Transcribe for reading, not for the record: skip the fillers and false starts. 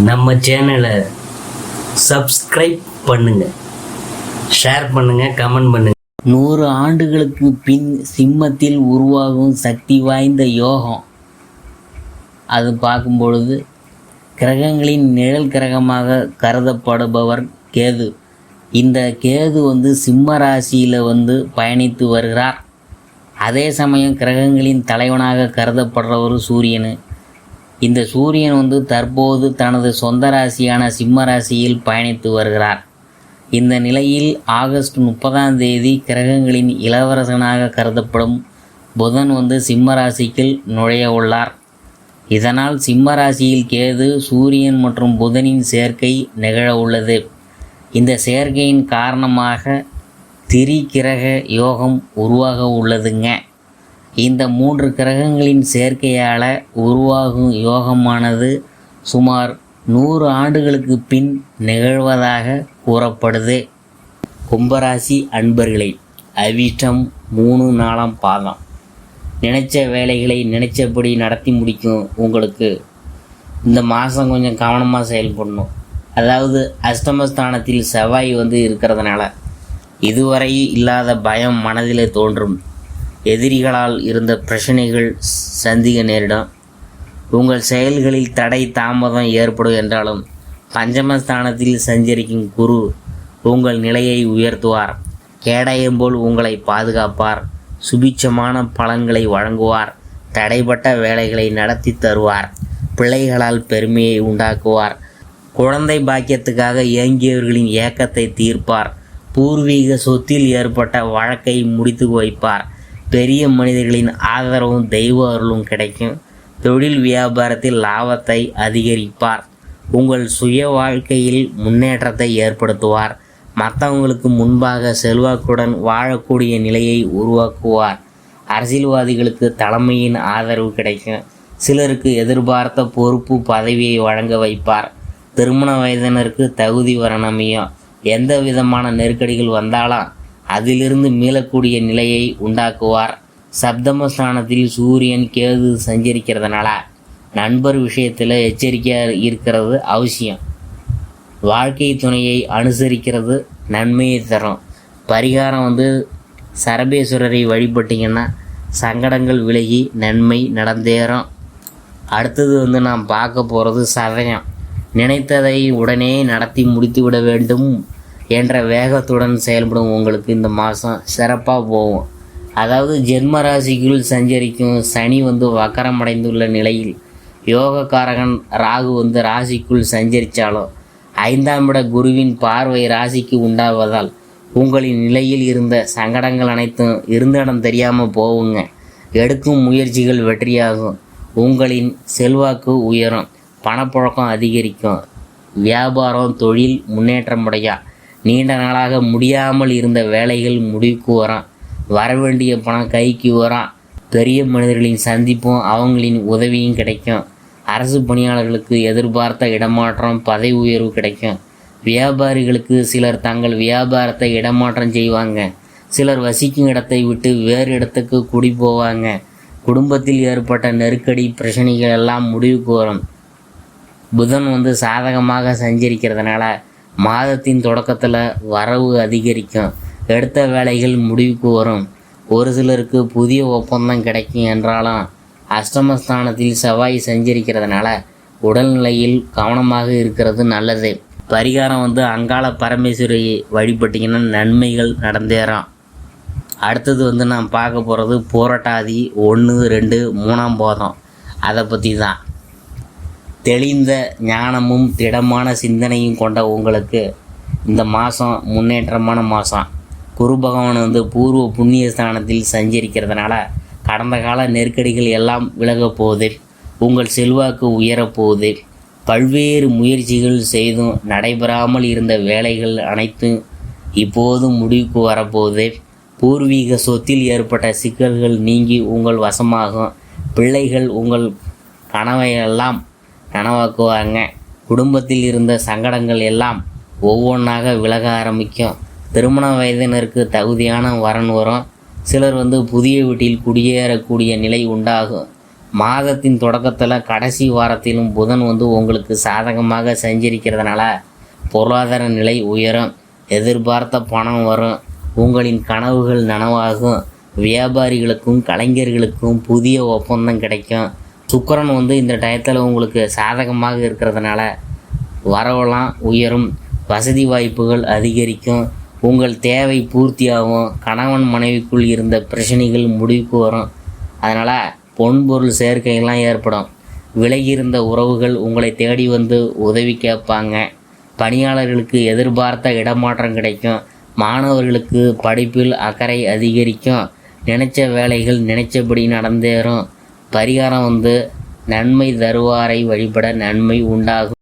நம்ம சேனலை சப்ஸ்கிரைப் பண்ணுங்கள், ஷேர் பண்ணுங்கள், கமெண்ட் பண்ணுங்கள். 100 ஆண்டுகளுக்கு பின் சிம்மத்தில் உருவாகும் சக்தி வாய்ந்த யோகம். அது பார்க்கும் பொழுது கிரகங்களின் நிழல் கிரகமாக கருதப்படுபவர் கேது. இந்த கேது சிம்ம ராசியில் பயணித்து வருகிறார். அதே சமயம் கிரகங்களின் தலைவனாக கருதப்படுறவர் சூரியன். இந்த சூரியன் தற்போது தனது சொந்த ராசியான சிம்ம ராசியில் பயணித்து வருகிறார். இந்த நிலையில் ஆகஸ்ட் 30ஆம் தேதி கிரகங்களின் இளவரசனாக கருதப்படும் புதன் சிம்ம ராசிக்குள் நுழைய உள்ளார். இதனால் சிம்ம ராசியில் கேது, சூரியன் மற்றும் புதனின் சேர்க்கை நிகழ உள்ளது. இந்த சேர்க்கையின் காரணமாக திரிகிரக யோகம் உருவாக உள்ளதுங்க. இந்த 3 கிரகங்களின் சேர்க்கையால் உருவாகும் யோகமானது சுமார் 100 ஆண்டுகளுக்கு பின் நிகழ்வதாக கூறப்படுது. கும்பராசி அன்பர்களே, அவிட்டம் 3 4 பாதம் நினைச்ச வேலைகளை நினைச்சபடி நடத்தி முடிக்கும். உங்களுக்கு இந்த மாதம் கொஞ்சம் கவனமாக செயல்படணும். அதாவது அஷ்டமஸ்தானத்தில் செவ்வாய் இருக்கிறதுனால இதுவரை இல்லாத பயம் மனதில் தோன்றும். எதிரிகளால் இருந்த பிரச்சனைகள் சந்திக்க நேரிடும். உங்கள் செயல்களில் தடை தாமதம் ஏற்படும் என்றாலும் பஞ்சமஸ்தானத்தில் சஞ்சரிக்கும் குரு உங்கள் நிலையை உயர்த்துவார். கேடயம் போல் உங்களை பாதுகாப்பார். சுபிட்சமான பலன்களை வழங்குவார். தடைப்பட்ட வேலைகளை நடத்தி தருவார். பிள்ளைகளால் பெருமையை உண்டாக்குவார். குழந்தை பாக்கியத்துக்காக ஏங்கியவர்களின் ஏக்கத்தை தீர்ப்பார். பூர்வீக சொத்தில் ஏற்பட்ட வழக்கை முடித்து வைப்பார். பெரிய மனிதர்களின் ஆதரவும் தெய்வ அருளும் கிடைக்கும். தொழில் வியாபாரத்தில் லாபத்தை அதிகரிப்பார். உங்கள் சுய வாழ்க்கையில் முன்னேற்றத்தை ஏற்படுத்துவார். மற்றவங்களுக்கு முன்பாக செல்வாக்குடன் வாழக்கூடிய நிலையை உருவாக்குவார். அரசியல்வாதிகளுக்கு தலைமையின் ஆதரவு கிடைக்கும். சிலருக்கு எதிர்பார்த்த பொறுப்பு பதவியை வழங்க வைப்பார். திருமண வயதினருக்கு தகுதி வரணமையும். எந்த விதமான நெருக்கடிகள் வந்தாலும் அதிலிருந்து மீளக்கூடிய நிலையை உண்டாக்குவார். சப்தமஸ்தானத்தில் சூரியன் கேது சஞ்சரிக்கிறதுனால நண்பர் விஷயத்தில் எச்சரிக்கையாக இருக்கிறது அவசியம். வாழ்க்கை துணையை அனுசரிக்கிறது நன்மையை தரும். பரிகாரம் சரபேஸ்வரரை வழிபட்டிங்கன்னா சங்கடங்கள் விலகி நன்மை நடந்தேறும். அடுத்தது நாம் பார்க்க போகிறது சதயம். நினைத்ததை உடனே நடத்தி முடித்துவிட வேண்டும் என்ற வேகத்துடன் செயல்படும் உங்களுக்கு இந்த மாதம் சிறப்பாக போகும். அதாவது ஜென்ம ராசிக்குள் சஞ்சரிக்கும் சனி வக்கரமடைந்துள்ள நிலையில் யோகக்காரகன் ராகு ராசிக்குள் சஞ்சரித்தாலும் 5ஆம் இட குருவின் பார்வை ராசிக்கு உண்டாவதால் உங்களின் நிலையில் இருந்த சங்கடங்கள் அனைத்தும் இருந்த இடம் தெரியாமல் போகுங்க. எடுக்கும் முயற்சிகள் வெற்றியாகும். உங்களின் செல்வாக்கு உயரும். பணப்புழக்கம் அதிகரிக்கும். வியாபாரம் தொழில் முன்னேற்றமுடையா. நீண்ட நாளாக முடியாமல் இருந்த வேலைகள் முடிவுக்கு வரும். வரவேண்டிய பணம் கைக்கு வரும். பெரிய மனிதர்களின் சந்திப்பும் அவங்களின் உதவியும் கிடைக்கும். அரசு பணியாளர்களுக்கு எதிர்பார்த்த இடமாற்றம், பதவி உயர்வு கிடைக்கும். வியாபாரிகளுக்கு சிலர் தங்கள் வியாபாரத்தை இடமாற்றம் செய்வாங்க. சிலர் வசிக்கும் இடத்தை விட்டு வேறு இடத்துக்கு குடி போவாங்க. குடும்பத்தில் ஏற்பட்ட நெருக்கடி பிரச்சனைகள் எல்லாம் முடிவுக்கு வரும். புதன் சாதகமாக சஞ்சரிக்கிறதுனால மாதத்தின் தொடக்கத்தில் வரவு அதிகரிக்கும். எடுத்த வேலைகள் முடிவுக்கு வரும். ஒரு சிலருக்கு புதிய ஒப்பந்தம் கிடைக்கும். என்றாலும் அஷ்டமஸ்தானத்தில் செவ்வாய் சஞ்சரிக்கிறதுனால உடல்நிலையில் கவனமாக இருக்கிறது நல்லது. பரிகாரம் அங்காள பரமேஸ்வரியை வழிபட்டிங்கன்னா நன்மைகள் நடந்தேறும். அடுத்தது நாம் பார்க்க போகிறது புரட்டாதி 1 2 3ஆம் பாதம். அதை பற்றி தான். தெளிந்த ஞானமும் திடமான சிந்தனையும் கொண்ட உங்களுக்கு இந்த மாதம் முன்னேற்றமான மாதம். குரு பகவான் பூர்வ புண்ணிய ஸ்தானத்தில் சஞ்சரிக்கிறதுனால கடந்த கால நெருக்கடிகள் எல்லாம் விலகப் போகுது. உங்கள் செல்வாக்கு உயரப்போகுது. பல்வேறு முயற்சிகள் செய்தும் நடைபெறாமல் இருந்த வேலைகள் அனைத்தும் இப்போது முடிவுக்கு வரப்போகுது. பூர்வீக சொத்தில் ஏற்பட்ட சிக்கல்கள் நீங்கி உங்கள் வசமாகும். பிள்ளைகள் உங்கள் கனவையெல்லாம் நனவாக்குவாங்க. குடும்பத்தில் இருந்த சங்கடங்கள் எல்லாம் ஒவ்வொன்றாக விலக ஆரம்பிக்கும். திருமண வயதினருக்கு தகுதியான வரன் வரும். சிலர் புதிய வீட்டில் குடியேறக்கூடிய நிலை உண்டாகும். மாதத்தின் தொடக்கத்தில் கடைசி வாரத்திலும் புதன் உங்களுக்கு சாதகமாக செஞ்சிருக்கிறதுனால பொருளாதார நிலை உயரும், எதிர்பார்த்த பணம் வரும், உங்களின் கனவுகள் நனவாகும், வியாபாரிகளுக்கும் கலைஞர்களுக்கும் புதிய ஒப்பந்தம் கிடைக்கும். சுக்கிரன் இந்த டயத்தில் உங்களுக்கு சாதகமாக இருக்கிறதுனால வரவெல்லாம் உயரும், வசதி வாய்ப்புகள் அதிகரிக்கும், உங்கள் தேவை பூர்த்தியாகும், கணவன் மனைவிக்குள் இருந்த பிரச்சனைகள் முடிவுக்கு வரும். அதனால் பொன்பொருள் சேர்க்கைகள்லாம் ஏற்படும். விலகியிருந்த உறவுகள் உங்களை தேடி உதவி கேட்பாங்க. பணியாளர்களுக்கு எதிர்பார்த்த இடமாற்றம் கிடைக்கும். மாணவர்களுக்கு படிப்பில் அக்கறை அதிகரிக்கும். நினைச்ச வேலைகள் நினைச்சபடி நடந்தேறும். பரிகாரம் நன்மை தருவாரை வழிபட நன்மை உண்டாகும்.